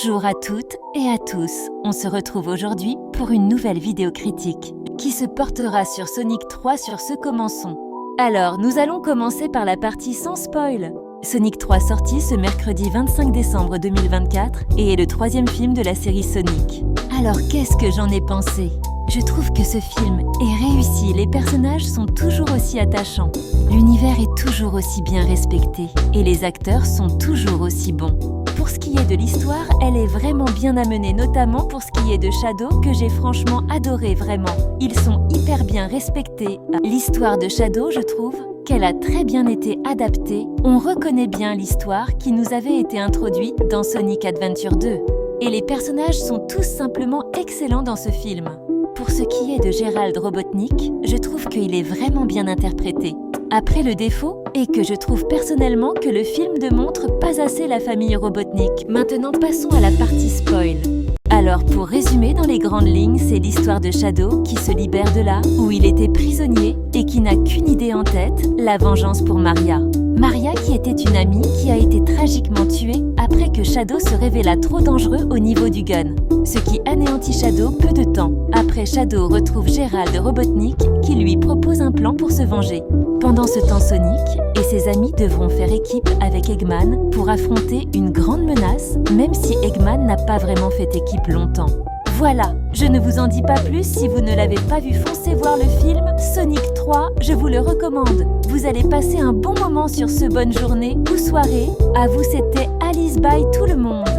Bonjour à toutes et à tous, on se retrouve aujourd'hui pour une nouvelle vidéo critique qui se portera sur Sonic 3 sur ce Commençons. Alors, nous allons commencer par la partie sans spoil. Sonic 3 sorti ce mercredi 25 décembre 2024 et est le troisième film de la série Sonic. Alors qu'est-ce que j'en ai pensé ? Je trouve que ce film est réussi, les personnages sont toujours aussi attachants, l'univers est toujours aussi bien respecté et les acteurs sont toujours aussi bons. Pour ce qui est de l'histoire, elle est vraiment bien amenée, notamment pour ce qui est de Shadow, que j'ai franchement adoré, vraiment. Ils sont hyper bien respectés. L'histoire de Shadow, je trouve qu'elle a très bien été adaptée. On reconnaît bien l'histoire qui nous avait été introduite dans Sonic Adventure 2. Et les personnages sont tous simplement excellents dans ce film. Pour ce qui est de Gérald Robotnik, je trouve qu'il est vraiment bien interprété. Après, le défaut est que je trouve personnellement que le film ne montre pas assez la famille Robotnik. Maintenant, passons à la partie spoil. Alors, pour résumer dans les grandes lignes, c'est l'histoire de Shadow qui se libère de là où il était prisonnier et qui n'a qu'une idée en tête, la vengeance pour Maria. Maria qui était une amie qui a été tragiquement tuée après que Shadow se révéla trop dangereux au niveau du gun, ce qui anéantit Shadow peu de temps. Après, Shadow retrouve Gérald Robotnik qui lui propose un plan pour se venger. Pendant ce temps, Sonic et ses amis devront faire équipe avec Eggman pour affronter une grande menace, même si Eggman n'a pas vraiment fait équipe longtemps. Voilà, je ne vous en dis pas plus, si vous ne l'avez pas vu, foncez voir le film Sonic 3, je vous le recommande. Vous allez passer un bon moment sur ce bonne journée ou soirée. À vous, c'était Alice, bye tout le monde.